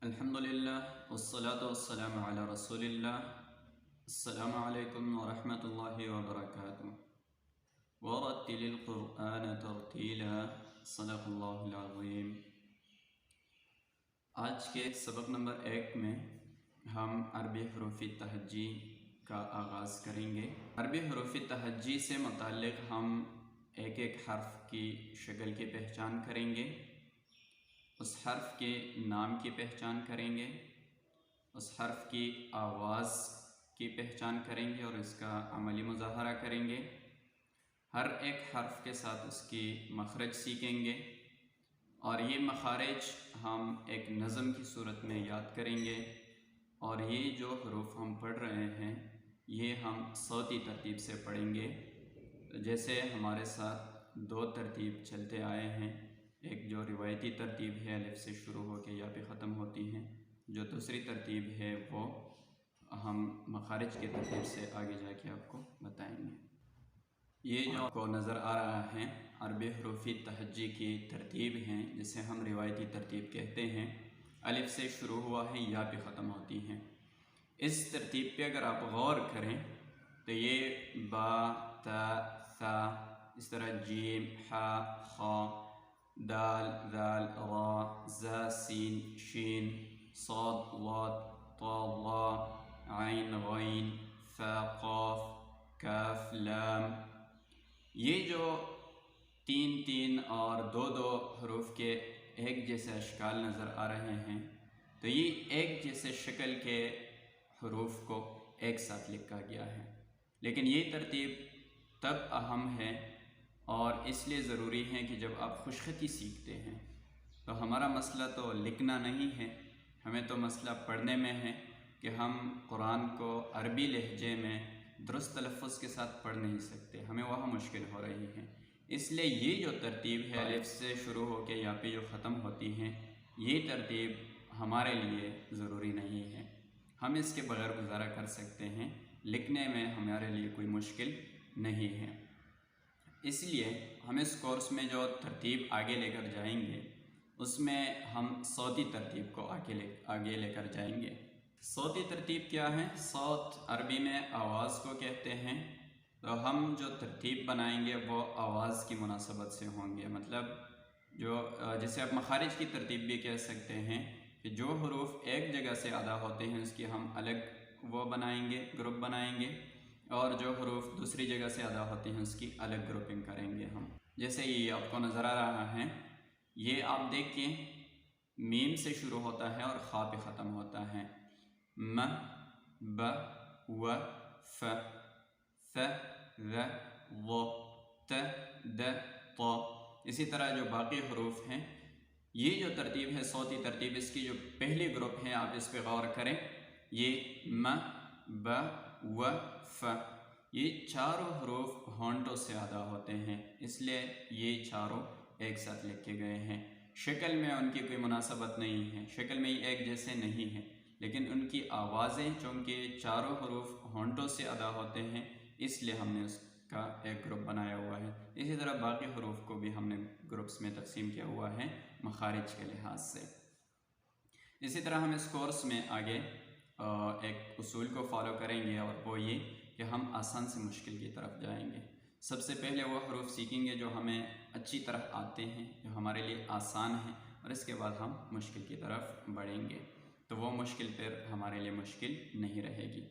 الحمدللہ والصلاة والسلام علی رسول اللہ. السلام علیکم ورحمۃ اللہ وبرکاتہ. ورتل القرآن ترتیلا. صدق اللہ العظیم. آج کے سبق نمبر 1 میں ہم عربی حروف تہجی کا آغاز کریں گے. عربی حروف تہجی سے متعلق ہم ایک ایک حرف کی شکل کی پہچان کریں گے، اس حرف کے نام کی پہچان کریں گے، اس حرف کی آواز کی پہچان کریں گے اور اس کا عملی مظاہرہ کریں گے. ہر ایک حرف کے ساتھ اس کی مخرج سیکھیں گے اور یہ مخارج ہم ایک نظم کی صورت میں یاد کریں گے. اور یہ جو حروف ہم پڑھ رہے ہیں یہ ہم صوتی ترتیب سے پڑھیں گے. جیسے ہمارے ساتھ 2 ترتیب چلتے آئے ہیں، ایک جو روایتی ترتیب ہے الف سے شروع ہو کے یا پہ ختم ہوتی ہیں، جو دوسری ترتیب ہے وہ ہم مخارج کی ترتیب سے آگے جا کے آپ کو بتائیں گے. یہ جو آپ کو نظر آ رہا ہے عربی حروف تہجی کی ترتیب ہیں، جسے ہم روایتی ترتیب کہتے ہیں. الف سے شروع ہوا ہے یا پہ ختم ہوتی ہیں. اس ترتیب پہ اگر آپ غور کریں تو یہ با، تا، ثا، اس طرح جیم، حا، خا، دال، ذال، را، زا، سین، شین، صاد، ضاد، طا، ظا، عین، غین، فا، قاف، کاف، لام. یہ جو 3 اور 2 حروف کے ایک جیسے اشکال نظر آ رہے ہیں، تو یہ ایک جیسے شکل کے حروف کو ایک ساتھ لکھا گیا ہے. لیکن یہ ترتیب تب اہم ہے اور اس لیے ضروری ہے کہ جب آپ خوشخطی سیکھتے ہیں تو ہمارا مسئلہ تو لکھنا نہیں ہے، ہمیں تو مسئلہ پڑھنے میں ہے کہ ہم قرآن کو عربی لہجے میں درست تلفظ کے ساتھ پڑھ نہیں سکتے، ہمیں وہاں مشکل ہو رہی ہے. اس لیے یہ جو ترتیب ہے الف سے شروع ہو کے یا پہ جو ختم ہوتی ہیں، یہ ترتیب ہمارے لیے ضروری نہیں ہے، ہم اس کے بغیر گزارا کر سکتے ہیں، لکھنے میں ہمارے لیے کوئی مشکل نہیں ہے. اس لیے ہم اس کورس میں جو ترتیب آگے لے کر جائیں گے اس میں ہم صوتی ترتیب کو آگے لے کر جائیں گے. صوتی ترتیب کیا ہے؟ صوت عربی میں آواز کو کہتے ہیں. تو ہم جو ترتیب بنائیں گے وہ آواز کی مناسبت سے ہوں گے. مطلب جسے آپ مخارج کی ترتیب بھی کہہ سکتے ہیں کہ جو حروف ایک جگہ سے ادا ہوتے ہیں اس کی ہم الگ وہ بنائیں گے، گروپ بنائیں گے، اور جو حروف دوسری جگہ سے ادا ہوتے ہیں اس کی الگ گروپنگ کریں گے ہم. جیسے یہ آپ کو نظر آ رہا ہے، یہ آپ دیکھیں میم سے شروع ہوتا ہے اور خا پہ ختم ہوتا ہے. م، ب، و، ف، ث، ذ، ظ، ت، د، ط. اسی طرح جو باقی حروف ہیں، یہ جو ترتیب ہے صوتی ترتیب، اس کی جو پہلی گروپ ہے آپ اس پہ غور کریں، یہ م، ب، و، ف. یہ چاروں حروف ہونٹوں سے ادا ہوتے ہیں، اس لیے یہ چاروں ایک ساتھ لکھے گئے ہیں. شکل میں ان کی کوئی مناسبت نہیں ہے، شکل میں یہ ایک جیسے نہیں ہیں، لیکن ان کی آوازیں چونکہ چاروں حروف ہونٹوں سے ادا ہوتے ہیں اس لیے ہم نے اس کا ایک گروپ بنایا ہوا ہے. اسی طرح باقی حروف کو بھی ہم نے گروپس میں تقسیم کیا ہوا ہے مخارج کے لحاظ سے. اسی طرح ہم اس کورس میں آگے ایک اصول کو فالو کریں گے اور وہ یہ کہ ہم آسان سے مشکل کی طرف جائیں گے. سب سے پہلے وہ حروف سیکھیں گے جو ہمیں اچھی طرح آتے ہیں، جو ہمارے لیے آسان ہیں، اور اس کے بعد ہم مشکل کی طرف بڑھیں گے تو وہ مشکل پھر ہمارے لیے مشکل نہیں رہے گی.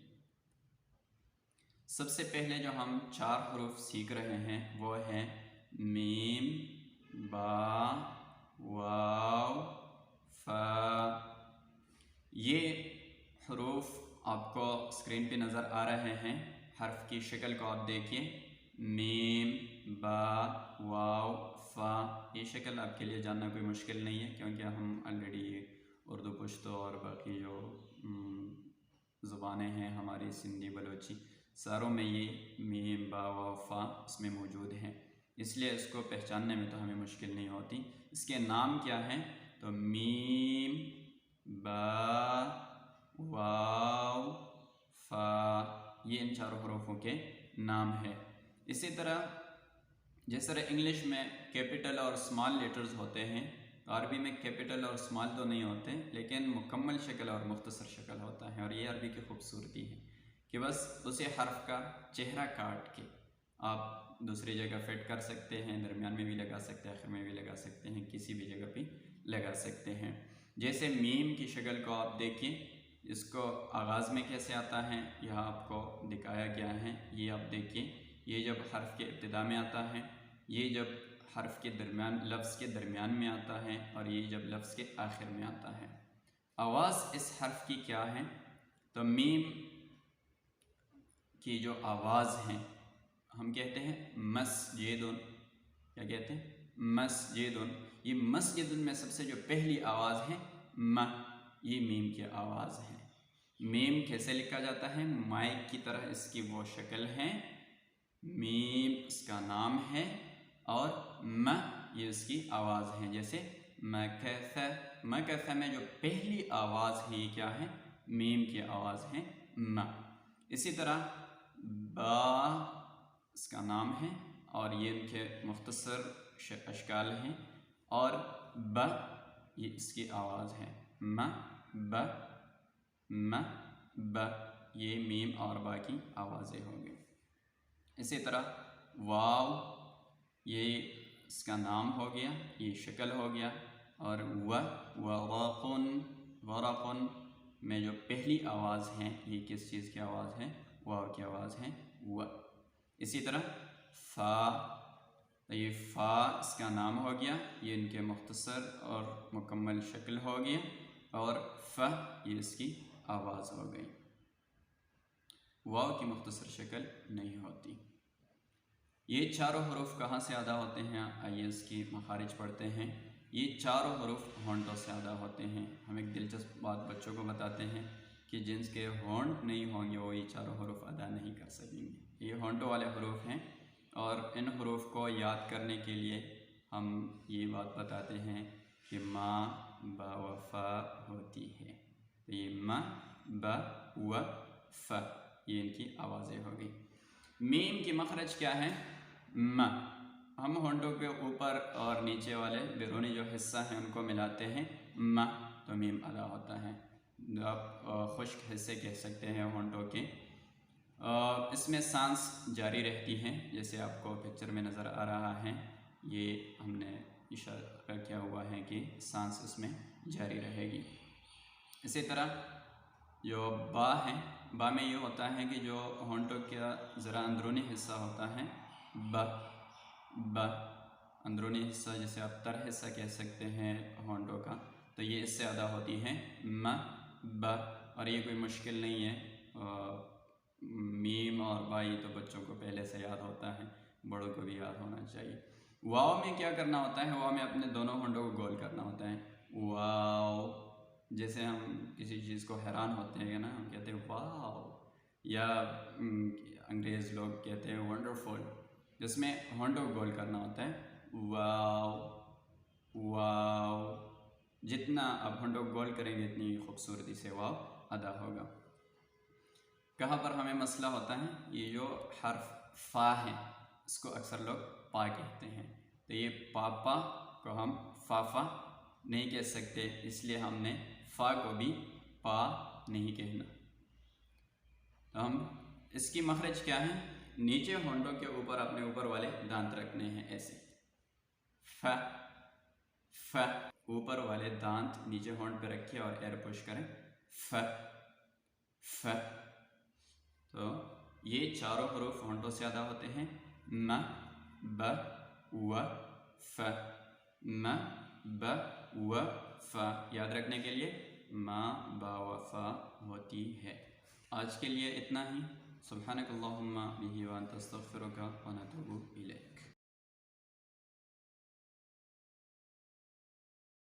سب سے پہلے جو ہم 4 حروف سیکھ رہے ہیں وہ ہیں میم، با، واو، فا. یہ حروف آپ کو اسکرین پہ نظر آ رہے ہیں. حرف کی شکل کو آپ دیکھیں، میم، با، واو، فا. یہ شکل آپ کے لیے جاننا کوئی مشکل نہیں ہے کیونکہ ہم آلریڈی اردو، پشتو اور باقی جو زبانیں ہیں ہماری سندھی، بلوچی، ساروں میں یہ میم، با، واو، فا اس میں موجود ہیں، اس لیے اس کو پہچاننے میں تو ہمیں مشکل نہیں ہوتی. اس کے نام کیا ہیں؟ تو میم، با، واو، فا، یہ ان 4 حروفوں کے نام ہے. اسی طرح جس طرح انگلش میں کیپٹل اور اسمال لیٹرز ہوتے ہیں تو عربی میں کیپٹل اور اسمال تو نہیں ہوتے لیکن مکمل شکل اور مختصر شکل ہوتا ہے، اور یہ عربی کی خوبصورتی ہے کہ بس اسی حرف کا چہرہ کاٹ کے آپ دوسری جگہ فٹ کر سکتے ہیں، درمیان میں بھی لگا سکتے ہیں، آخر میں بھی لگا سکتے ہیں، کسی بھی جگہ پہ لگا سکتے ہیں۔ جیسے میم کی شکل کو آپ دیکھیں، اس کو آغاز میں کیسے آتا ہے یہاں آپ کو دکھایا گیا ہے، یہ آپ دیکھیں، یہ جب حرف کے ابتدا میں آتا ہے، یہ جب حرف کے درمیان لفظ کے درمیان میں آتا ہے، اور یہ جب لفظ کے آخر میں آتا ہے۔ آواز اس حرف کی کیا ہے؟ تو میم کی جو آواز ہے ہم کہتے ہیں مسجدن، کیا کہتے ہیں؟ مسجدن۔ یہ مسجدن میں سب سے جو پہلی آواز ہے یہ میم کی آواز ہے۔ میم کیسے لکھا جاتا ہے؟ مائک کی طرح اس کی وہ شکل ہے، میم اس کا نام ہے اور یہ اس کی آواز ہے۔ جیسے مکث، مکث میں جو پہلی آواز ہے یہ کیا ہے؟ میم کی آواز ہے اسی طرح با اس کا نام ہے اور یہ ان کے مختصر اشکال ہیں، اور ب یہ اس کی آواز ہے، ب یہ میم اور با کی آوازیں ہوں گی۔ اسی طرح واو یہ اس کا نام ہو گیا، یہ شکل ہو گیا، اور ورقن، ورقن میں جو پہلی آواز ہے یہ کس چیز کی آواز ہے؟ واو کی آواز ہے و۔ اسی طرح فا، یہ فا اس کا نام ہو گیا، یہ ان کے مختصر اور مکمل شکل ہو گیا، اور ف یہ اس کی آواز ہو گئی۔ واو کی مختصر شکل نہیں ہوتی۔ یہ چاروں حروف کہاں سے ادا ہوتے ہیں؟ آئیے اس کی مخارج پڑھتے ہیں۔ یہ چاروں حروف ہونٹوں سے ادا ہوتے ہیں۔ ہم ایک دلچسپ بات بچوں کو بتاتے ہیں کہ جنس کے ہونٹ نہیں ہوں گے وہ یہ چاروں حروف ادا نہیں کر سکیں گے۔ یہ ہونٹوں والے حروف ہیں، اور ان حروف کو یاد کرنے کے لیے ہم یہ بات بتاتے ہیں کہ ما با و فا ہوتی ہے۔ تو یہ ما با و فا یہ ان کی آوازیں ہو گئی۔ میم کی مخرج کیا ہے؟ ہم ہونٹوں کے اوپر اور نیچے والے بیرونی جو حصہ ہیں ان کو ملاتے ہیں تو میم ادا ہوتا ہے۔ آپ خشک حصے کہہ سکتے ہیں ہونٹوں کے۔ اس میں سانس جاری رہتی ہیں، جیسے آپ کو پکچر میں نظر آ رہا ہے، یہ ہم نے اشارہ کیا ہوا ہے کہ سانس اس میں جاری رہے گی۔ اسی طرح جو با ہے، با میں یہ ہوتا ہے کہ جو ہونٹوں کا ذرا اندرونی حصہ ہوتا ہے ب اندرونی حصہ، جیسے آپ تر حصہ کہہ سکتے ہیں ہونٹوں کا، تو یہ اس سے ادا ہوتی ہے ب، اور یہ کوئی مشکل نہیں ہے۔ میم اور بائی تو بچوں کو پہلے سے یاد ہوتا ہے، بڑوں کو بھی یاد ہونا چاہیے۔ واو میں کیا کرنا ہوتا ہے؟ واو میں اپنے دونوں ہونٹوں کو گول کرنا ہوتا ہے، واو۔ جیسے ہم کسی چیز کو حیران ہوتے ہیں نا، ہم کہتے ہیں واو، یا انگریز لوگ کہتے ہیں ونڈرفل، جس میں ہونٹوں کو گول کرنا ہوتا ہے واو واو۔ جتنا آپ ہونٹوں کو گول کریں گے اتنی خوبصورتی سے واو ادا ہوگا۔ کہاں پر ہمیں مسئلہ ہوتا ہے؟ یہ جو حرف فا ہے اس کو اکثر لوگ پا کہتے ہیں، تو یہ پاپا کو ہم فافا نہیں کہہ سکتے، اس لیے ہم نے فا کو بھی پا نہیں کہنا۔ تو ہم اس کی مخرج کیا ہے؟ نیچے ہونٹوں کے اوپر اپنے اوپر والے دانت رکھنے ہیں، ایسے ف ف، اوپر والے دانت نیچے ہونٹ پہ رکھیں اور ایر پش کریں، ف ف۔ تو یہ چاروں حروف ہونٹوں سے ادا ہوتے ہیں، م ب و ف، م ب و ف۔ یاد رکھنے کے لیے ما با و فا ہوتی ہے۔ آج کے لیے اتنا ہی۔ سبحانک اللہم بہ وانت استغفرک ونتوب الیک۔